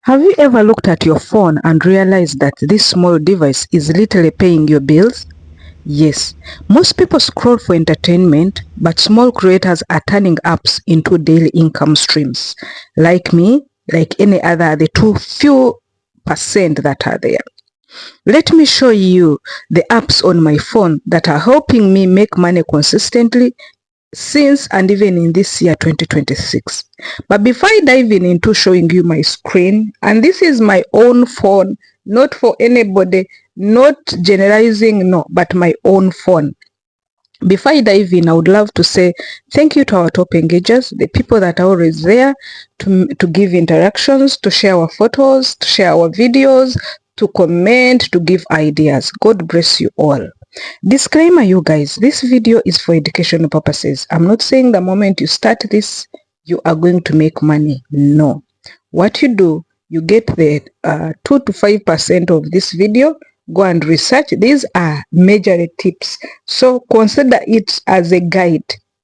Have you ever looked at your phone and realized that this small device is literally paying your bills? Yes, most people scroll for entertainment, but small creators are turning apps into daily income streams. Like me, like any other, the too few percent that are there. Let me show you the apps on my phone that are helping me make money consistently since and even in this year 2026. But before I dive into showing you my screen, and this is my own phone, not for anybody, not generalizing, no, but my own phone. Before I dive in, I would love to say thank you to our top engagers, the people that are always there to give interactions, to share our photos, to share our videos, to comment, to give ideas. God bless you all. Disclaimer, you guys, this video is for educational purposes. I'm not saying the moment you start this, you are going to make money. No. What you do, you get the 2 to 5% of this video, go and research. These are major tips. So consider it as a guide,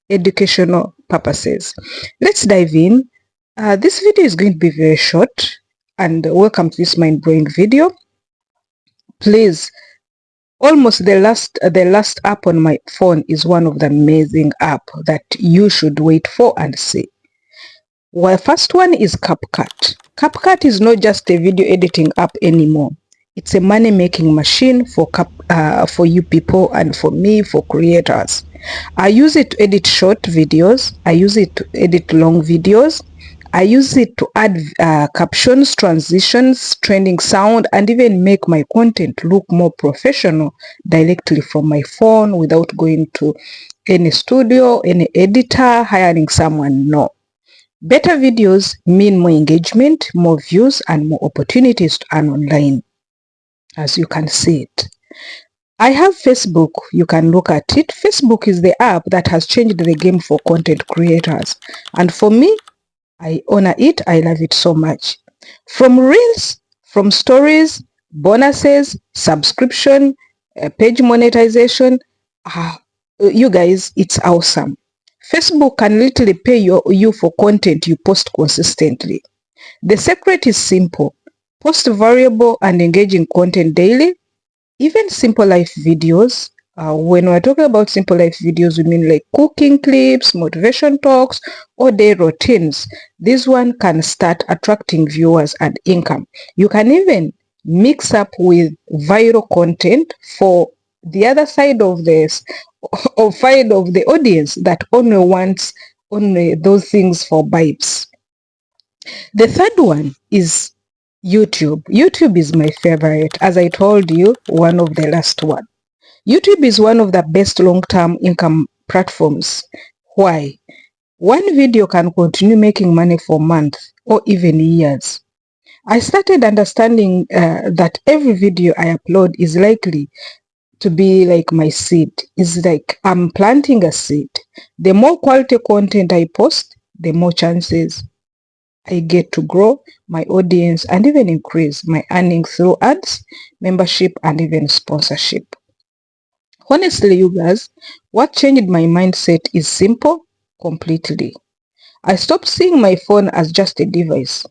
educational purposes. Let's dive in. This video is going to be very short, and welcome to this mind-blowing video. Please, almost the last app on my phone is one of the amazing app that you should wait for and see. Well, first one is CapCut. CapCut is not just a video editing app anymore. It's a money-making machine for you people and for me, for creators. I use it to edit short videos. I use it to edit long videos. I use it to add captions, transitions, trending sound, and even make my content look more professional directly from my phone without going to any studio, any editor, hiring someone. No. Better videos mean more engagement, more views, and more opportunities to earn online, as you can see it. I have Facebook. You can look at it. Facebook is the app that has changed the game for content creators. And for me, I honor it. I love it so much. From reels, from stories, bonuses, subscription, page monetization, you guys, it's awesome. Facebook can literally pay you for content you post consistently. The secret is simple. Post valuable and engaging content daily, even simple life videos. When we're talking about simple life videos, we mean like cooking clips, motivation talks, or day routines. This one can start attracting viewers and income. You can even mix up with viral content for the other side of this, or side of the audience that only wants only those things for vibes. The third one is YouTube. YouTube is my favorite. As I told you, one of the last one. YouTube is one of the best long-term income platforms. Why? One video can continue making money for months or even years. I started understanding that every video I upload is likely to be like my seed. It's like I'm planting a seed. The more quality content I post, the more chances I get to grow my audience and even increase my earnings through ads, membership, and even sponsorship. Honestly, you guys, what changed my mindset is simple, completely. I stopped seeing my phone as just a device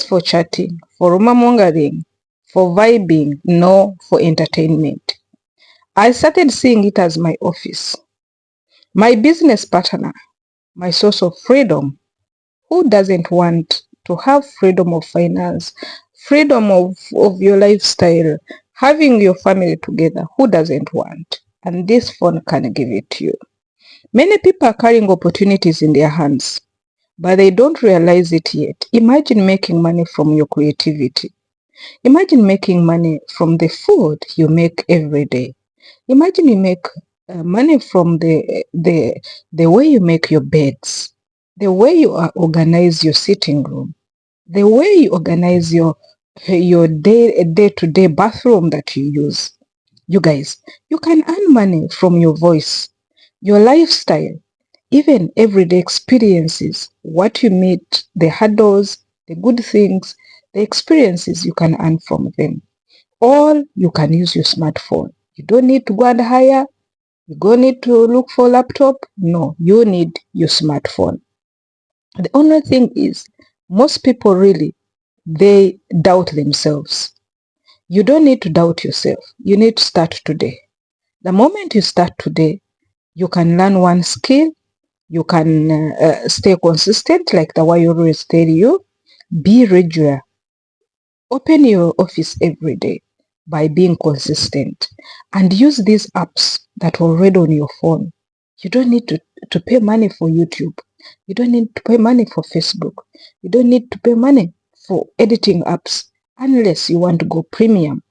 for chatting, for rumor mongering, for vibing, no, for entertainment. I started seeing it as my office, my business partner, my source of freedom. Who doesn't want to have freedom of finance, freedom of your lifestyle, having your family together? Who doesn't want? And this phone can give it to you. Many people are carrying opportunities in their hands, but they don't realize it yet. Imagine making money from your creativity. Imagine making money from the food you make every day. Imagine you make money from the way you make your beds, the way you organize your sitting room, the way you organize your day-to-day bathroom that you use. You guys, you can earn money from your voice, your lifestyle, even everyday experiences, what you meet, the hurdles, the good things, the experiences, you can earn from them. All you can use your smartphone. You don't need to go and hire. You don't need to look for a laptop. No, you need your smartphone. The only thing is, most people really they doubt themselves. You don't need to doubt yourself. You need to start today. The moment you start today, you can learn one skill. You can stay consistent, like the way I always tell you. Be regular. Open your office every day by being consistent and use these apps that are already on your phone. You don't need to pay money for YouTube. You don't need to pay money for Facebook. You don't need to pay money for editing apps unless you want to go premium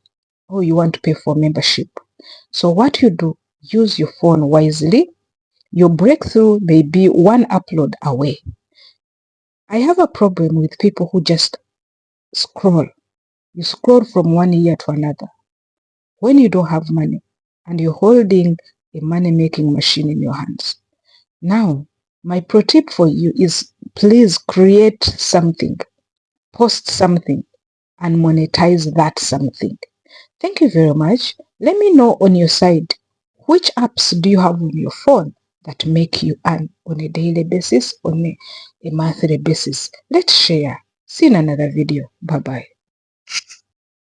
or you want to pay for membership. So what you do, use your phone wisely. Your breakthrough may be one upload away. I have a problem with people who just scroll. You scroll from one year to another. When you don't have money and you're holding a money-making machine in your hands. Now, my pro tip for you is please create something, post something, and monetize that something. Thank you very much. Let me know on your side, which apps do you have on your phone that make you earn on a daily basis, on a monthly basis? Let's share. See you in another video. Bye-bye.